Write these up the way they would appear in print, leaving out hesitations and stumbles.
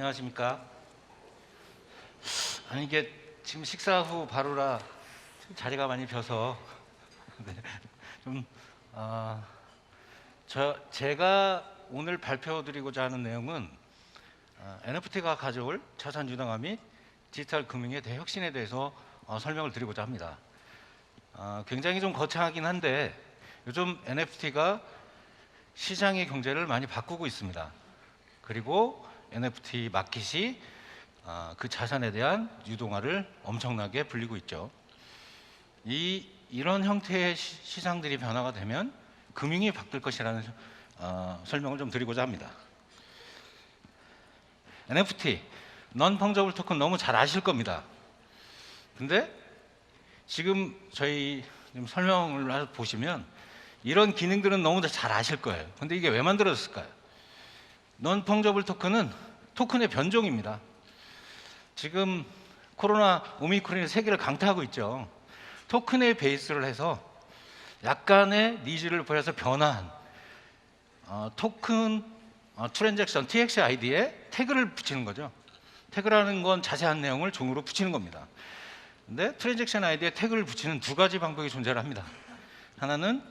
안녕하십니까. 아니 이게 지금 식사 후 바로라 자리가 많이 비어서 네, 좀 제가 오늘 발표드리고자 하는 내용은 NFT가 가져올 자산 유동화 및 디지털 금융의 대혁신에 대해서 설명을 드리고자 합니다. 굉장히 좀 거창하긴 한데 요즘 NFT가 시장의 경제를 많이 바꾸고 있습니다. 그리고 NFT 마켓이 그 자산에 대한 유동화를 엄청나게 불리고 있죠. 이런 형태의 시장들이 변화가 되면 금융이 바뀔 것이라는 설명을 좀 드리고자 합니다. NFT, Non-Fungible Token 너무 잘 아실 겁니다. 근데 지금 저희 설명을 보시면 이런 기능들은 너무 잘 아실 거예요. 근데 이게 왜 만들어졌을까요? Non-Fungible Token은 토큰의 변종입니다. 지금 코로나 오미크론이 세계를 강타하고 있죠. 토큰에 베이스를 해서 약간의 니즈를 보여서 변화한 토큰 트랜잭션 TXID에 태그를 붙이는 거죠. 태그라는 건 자세한 내용을 종으로 붙이는 겁니다. 근데 트랜잭션 아이디에 태그를 붙이는 두 가지 방법이 존재를 합니다. 하나는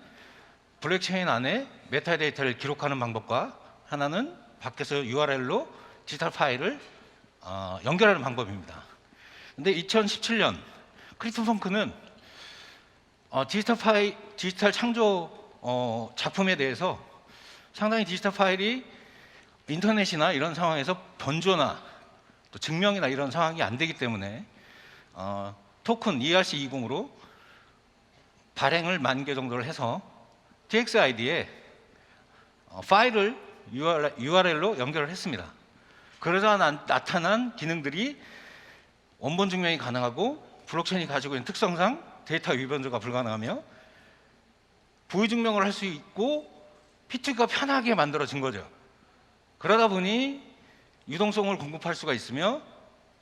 블록체인 안에 메타데이터를 기록하는 방법과 하나는 밖에서 URL로 디지털 파일을 연결하는 방법입니다. 근데 2017년 크립토펑크는 디지털 창조 작품에 대해서 상당히 디지털 파일이 인터넷이나 이런 상황에서 변조나 또 증명이나 이런 상황이 안 되기 때문에 토큰 ERC20으로 발행을 10,000개 정도를 해서 TXID에 파일을 URL로 연결을 했습니다. 그러자 나타난 기능들이 원본 증명이 가능하고 블록체인이 가지고 있는 특성상 데이터 위변조가 불가능하며 부의 증명을 할 수 있고 P2가 편하게 만들어진 거죠. 그러다 보니 유동성을 공급할 수가 있으며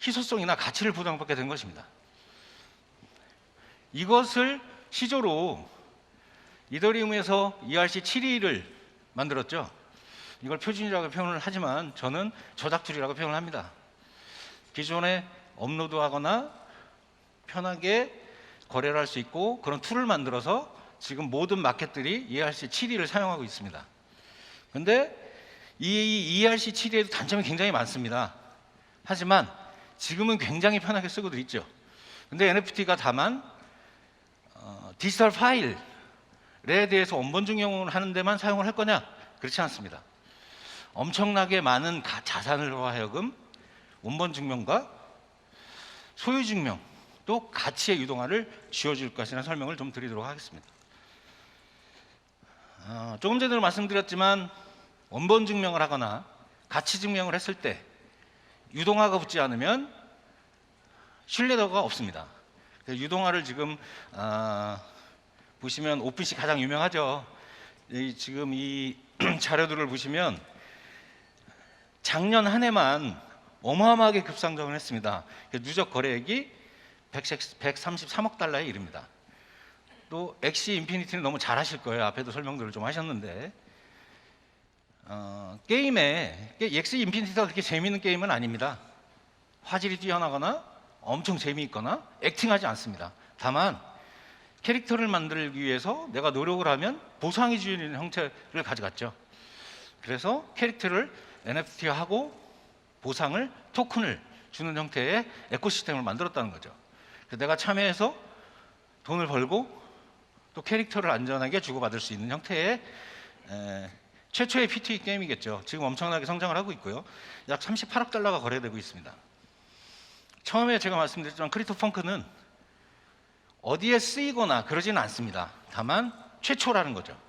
희소성이나 가치를 보장받게 된 것입니다. 이것을 시조로 이더리움에서 ERC7를 만들었죠. 이걸 표준이라고 표현을 하지만 저는 저작툴이라고 표현을 합니다. 기존에 업로드하거나 편하게 거래를 할 수 있고 그런 툴을 만들어서 지금 모든 마켓들이 ERC7를 사용하고 있습니다. 근데 이 ERC7에도 단점이 굉장히 많습니다. 하지만 지금은 굉장히 편하게 쓰고도 있죠. 근데 NFT가 다만 디지털 파일에 대해서 원본 증명을 하는 데만 사용을 할 거냐? 그렇지 않습니다. 엄청나게 많은 자산으로 하여금 원본 증명과 소유 증명 또 가치의 유동화를 쥐어줄 것이라는 설명을 좀 드리도록 하겠습니다. 조금 전에 말씀드렸지만 원본 증명을 하거나 가치 증명을 했을 때 유동화가 붙지 않으면 신뢰도가 없습니다. 유동화를 지금 보시면 오픈시 가장 유명하죠. 지금 이 자료들을 보시면 작년 한 해만 어마어마하게 급상승을 했습니다. 누적 거래액이 133억 달러에 이릅니다. 또 엑시 인피니티는 너무 잘 하실 거예요. 앞에도 설명들을 좀 하셨는데 게임에 엑시 인피니티가 그렇게 재미있는 게임은 아닙니다. 화질이 뛰어나거나 엄청 재미있거나 액팅하지 않습니다. 다만 캐릭터를 만들기 위해서 내가 노력을 하면 보상이 주는 형태를 가져갔죠. 그래서 캐릭터를 NFT화하고 보상을 토큰을 주는 형태의 에코시스템을 만들었다는 거죠. 그래서 내가 참여해서 돈을 벌고 또 캐릭터를 안전하게 주고받을 수 있는 형태의 최초의 P2E 게임이겠죠. 지금 엄청나게 성장을 하고 있고요. 약 38억 달러가 거래되고 있습니다. 처음에 제가 말씀드렸지만 크립토펑크는 어디에 쓰이거나 그러지는 않습니다. 다만 최초라는 거죠.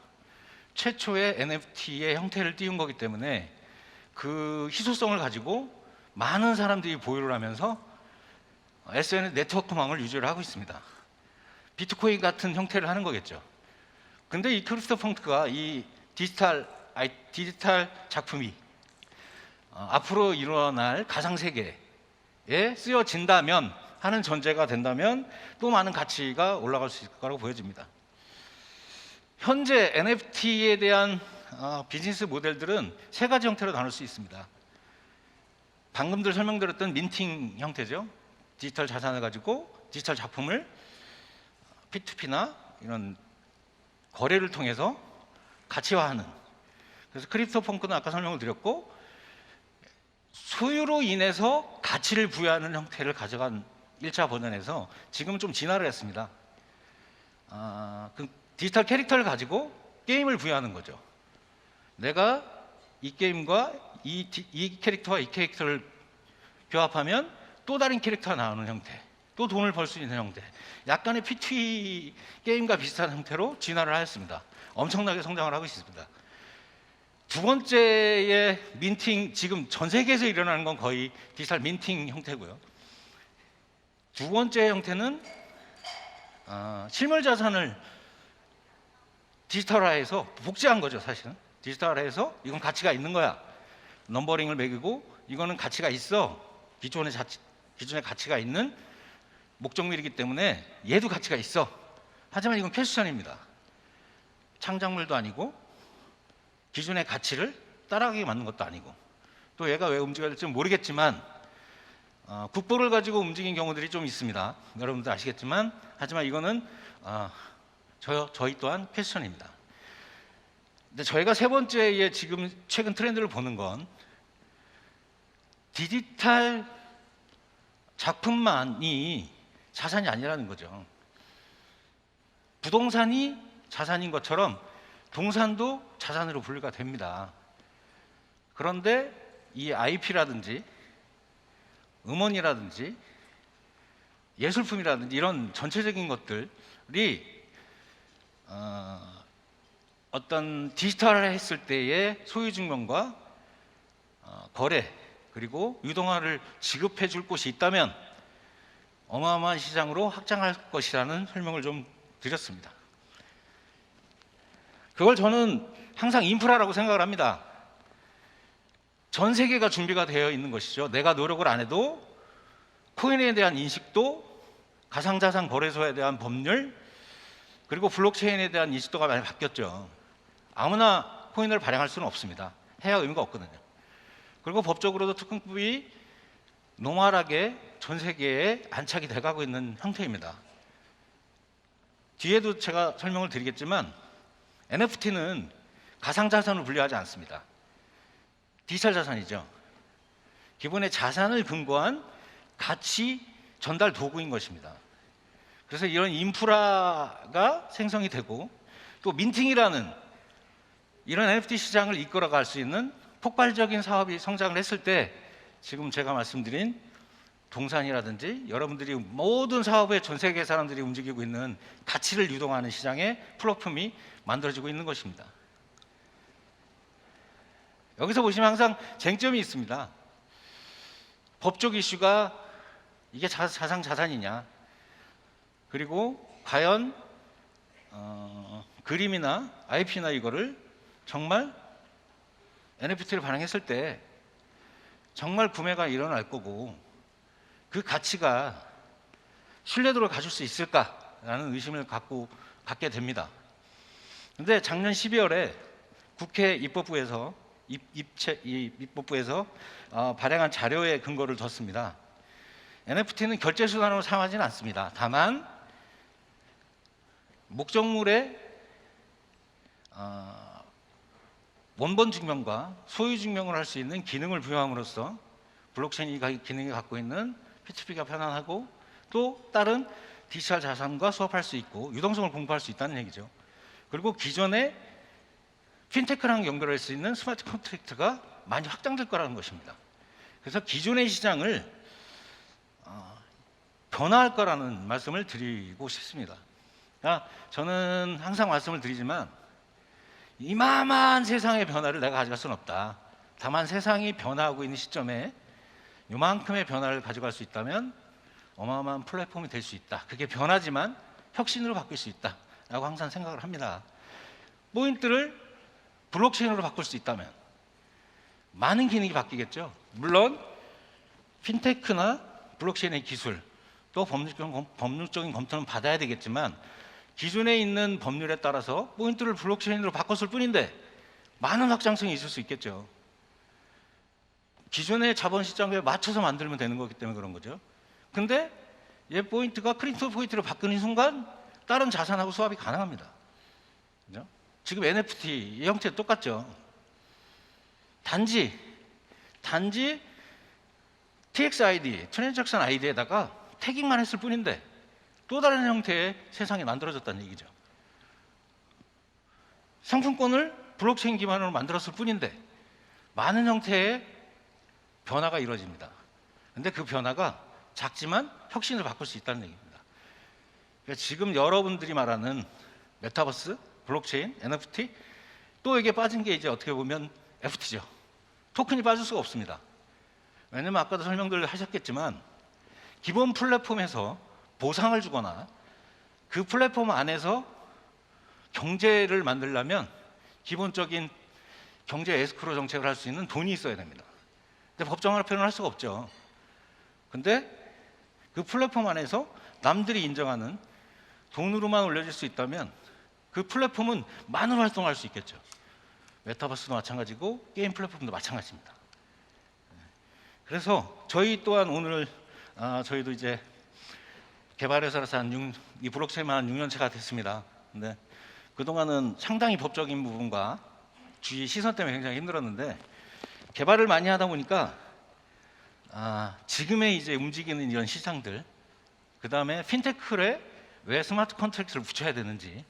최초의 NFT의 형태를 띄운 거기 때문에 그 희소성을 가지고 많은 사람들이 보유를 하면서 SNS 네트워크망을 유지를 하고 있습니다. 비트코인 같은 형태를 하는 거겠죠. 근데 이 크립토펑크가 이 디지털 작품이 앞으로 일어날 가상세계에 쓰여진다면 하는 전제가 된다면 또 많은 가치가 올라갈 수 있을 거라고 보여집니다. 현재 NFT에 대한 비즈니스 모델들은 세 가지 형태로 나눌 수 있습니다. 방금들 설명드렸던 민팅 형태죠. 디지털 자산을 가지고 디지털 작품을 P2P나 이런 거래를 통해서 가치화하는. 그래서 크립토펑크는 아까 설명을 드렸고, 소유로 인해서 가치를 부여하는 형태를 가져간 1차 버전에서 지금은 좀 진화를 했습니다. 그 디지털 캐릭터를 가지고 게임을 부여하는 거죠. 내가 이 게임과 이 캐릭터와 이 캐릭터를 교합하면 또 다른 캐릭터가 나오는 형태, 또 돈을 벌 수 있는 형태, 약간의 P2E 게임과 비슷한 형태로 진화를 하였습니다. 엄청나게 성장을 하고 있습니다. 두 번째의 민팅, 지금 전 세계에서 일어나는 건 거의 디지털 민팅 형태고요. 두 번째 형태는 실물 자산을 디지털화해서 복제한 거죠. 사실은 디지털화해서 이건 가치가 있는 거야. 넘버링을 매기고 이거는 가치가 있어. 기존의 가치가 있는 목적물이기 때문에 얘도 가치가 있어. 하지만 이건 퀘스천입니다. 창작물도 아니고 기존의 가치를 따라가게 만든 것도 아니고, 또 얘가 왜 움직여야 될지 모르겠지만 국보를 가지고 움직인 경우들이 좀 있습니다. 여러분들 아시겠지만, 하지만 이거는 저희 또한 퀘스천입니다. 근데 저희가 세 번째의 지금 최근 트렌드를 보는 건 디지털 작품만이 자산이 아니라는 거죠. 부동산이 자산인 것처럼 동산도 자산으로 분류가 됩니다. 그런데 이 IP라든지 음원이라든지 예술품이라든지 이런 전체적인 것들이 어떤 디지털화 했을 때의 소유증명과 거래, 그리고 유동화를 지급해 줄 곳이 있다면 어마어마한 시장으로 확장할 것이라는 설명을 좀 드렸습니다. 그걸 저는 항상 인프라라고 생각을 합니다. 전 세계가 준비가 되어 있는 것이죠. 내가 노력을 안 해도 코인에 대한 인식도, 가상자산 거래소에 대한 법률, 그리고 블록체인에 대한 인식도가 많이 바뀌었죠. 아무나 코인을 발행할 수는 없습니다. 해야 의미가 없거든요. 그리고 법적으로도 특허법이 노멀하게 전 세계에 안착이 돼가고 있는 형태입니다. 뒤에도 제가 설명을 드리겠지만 NFT는 가상자산을 분류하지 않습니다. 디지털 자산이죠. 기본의 자산을 근거한 가치 전달 도구인 것입니다. 그래서 이런 인프라가 생성이 되고, 또 민팅이라는 이런 NFT 시장을 이끌어갈 수 있는 폭발적인 사업이 성장을 했을 때, 지금 제가 말씀드린 동산이라든지 여러분들이 모든 사업에 전 세계 사람들이 움직이고 있는 가치를 유동하는 시장의 플랫폼이 만들어지고 있는 것입니다. 여기서 보시면 항상 쟁점이 있습니다. 법적 이슈가 이게 자산이냐, 그리고 과연 그림이나 IP나 이거를 정말 NFT를 발행했을 때 정말 구매가 일어날 거고 그 가치가 신뢰도를 가질 수 있을까라는 의심을 갖게 됩니다. 그런데 작년 12월에 국회 입법부에서 발행한 자료에 근거를 뒀습니다. NFT는 결제 수단으로 사용하지는 않습니다. 다만 목적물의 원본 증명과 소유 증명을 할 수 있는 기능을 부여함으로써 블록체인이 기능이 갖고 있는 P2P가 편안하고 또 다른 디지털 자산과 수합할 수 있고 유동성을 공부할 수 있다는 얘기죠. 그리고 기존의 핀테크랑 연결할 수 있는 스마트 컨트랙트가 많이 확장될 거라는 것입니다. 그래서 기존의 시장을 변화할 거라는 말씀을 드리고 싶습니다. 저는 항상 말씀을 드리지만 이마만 세상의 변화를 내가 가져갈 수는 없다. 다만 세상이 변화하고 있는 시점에 이만큼의 변화를 가져갈 수 있다면 어마어마한 플랫폼이 될 수 있다. 그게 변하지만 혁신으로 바뀔 수 있다라고 항상 생각을 합니다. 포인트를 블록체인으로 바꿀 수 있다면 많은 기능이 바뀌겠죠. 물론 핀테크나 블록체인의 기술, 또 법률적인 검토는 받아야 되겠지만 기존에 있는 법률에 따라서 포인트를 블록체인으로 바꿨을 뿐인데 많은 확장성이 있을 수 있겠죠. 기존의 자본시장에 맞춰서 만들면 되는 거기 때문에 그런 거죠. 근데 얘 포인트가 크립토 포인트로 바꾸는 순간 다른 자산하고 수합이 가능합니다. 그죠? 지금 NFT 이 형태 똑같죠. 단지 TXID, 트랜잭션 아이디에다가 태깅만 했을 뿐인데 또 다른 형태의 세상이 만들어졌다는 얘기죠. 상품권을 블록체인 기반으로 만들었을 뿐인데 많은 형태의 변화가 이루어집니다. 근데 그 변화가 작지만 혁신을 바꿀 수 있다는 얘기입니다. 그러니까 지금 여러분들이 말하는 메타버스, 블록체인, NFT 또 이게 빠진 게 이제 어떻게 보면 FT죠. 토큰이 빠질 수가 없습니다. 왜냐면 아까도 설명들 하셨겠지만 기본 플랫폼에서 보상을 주거나 그 플랫폼 안에서 경제를 만들려면 기본적인 경제 에스크로 정책을 할 수 있는 돈이 있어야 됩니다. 근데 법정화를 표현할 수가 없죠. 근데 그 플랫폼 안에서 남들이 인정하는 돈으로만 올려질 수 있다면 그 플랫폼은 만으로 활동할 수 있겠죠. 메타버스도 마찬가지고 게임 플랫폼도 마찬가지입니다. 그래서 저희 또한 오늘 저희도 이제 개발회사라서 이 블록체인만 한 6년차가 됐습니다. 근데 그동안은 상당히 법적인 부분과 주위 시선 때문에 굉장히 힘들었는데 개발을 많이 하다 보니까 지금의 이제 움직이는 이런 시장들, 그 다음에 핀테크에 왜 스마트 컨트랙트를 붙여야 되는지,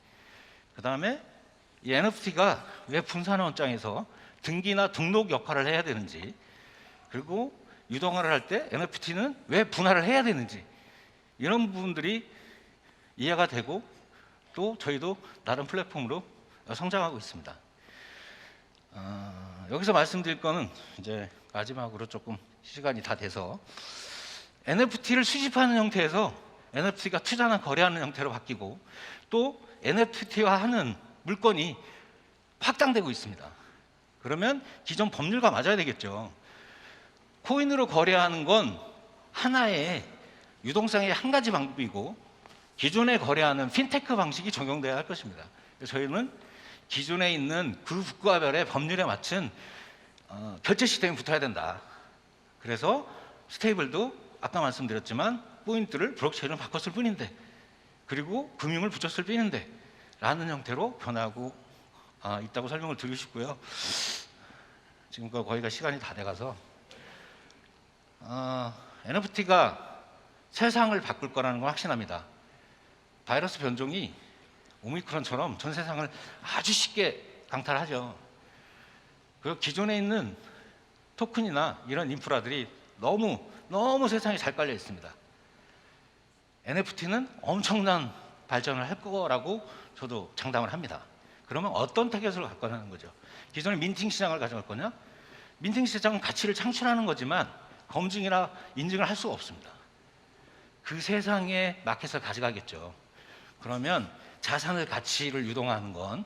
그 다음에 이 NFT가 왜 분산원장에서 등기나 등록 역할을 해야 되는지, 그리고 유동화를 할 때 NFT는 왜 분할을 해야 되는지 이런 부분들이 이해가 되고 또 저희도 나름 플랫폼으로 성장하고 있습니다. 여기서 말씀드릴 거는 이제 마지막으로 조금 시간이 다 돼서 NFT를 수집하는 형태에서 NFT가 투자나 거래하는 형태로 바뀌고 또 NFT화하는 물건이 확장되고 있습니다. 그러면 기존 법률과 맞아야 되겠죠. 코인으로 거래하는 건 하나의 유동성의 한 가지 방법이고 기존에 거래하는 핀테크 방식이 적용돼야 할 것입니다. 저희는 기존에 있는 그 국가별의 법률에 맞춘 결제 시스템이 붙어야 된다. 그래서 스테이블도 아까 말씀드렸지만 포인트를 블록체인으로 바꿨을 뿐인데 그리고 금융을 붙였을 뿐인데 라는 형태로 변하고 있다고 설명을 드리고 싶고요. 지금 거의가 시간이 다 돼가서 NFT가 세상을 바꿀 거라는 건 확신합니다. 바이러스 변종이 오미크론처럼 전 세상을 아주 쉽게 강탈하죠. 그리고 기존에 있는 토큰이나 이런 인프라들이 너무 세상에 잘 깔려 있습니다. NFT는 엄청난 발전을 할 거라고 저도 장담을 합니다. 그러면 어떤 타겟으로 갈 거냐는 거죠. 기존의 민팅 시장을 가져갈 거냐? 민팅 시장은 가치를 창출하는 거지만 검증이나 인증을 할 수가 없습니다. 그 세상의 마켓을 가져가겠죠. 그러면 자산의 가치를 유동하는 건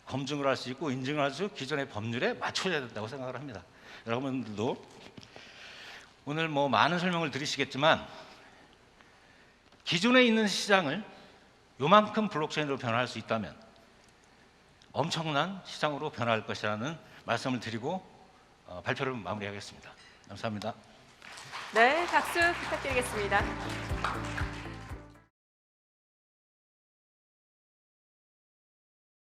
검증을 할 수 있고 인증을 할 수 있고 기존의 법률에 맞춰야 된다고 생각을 합니다. 여러분들도 오늘 많은 설명을 드리시겠지만 기존에 있는 시장을 요만큼 블록체인으로 변화할 수 있다면 엄청난 시장으로 변화할 것이라는 말씀을 드리고 발표를 마무리하겠습니다. 감사합니다. 네, 박수 부탁드리겠습니다.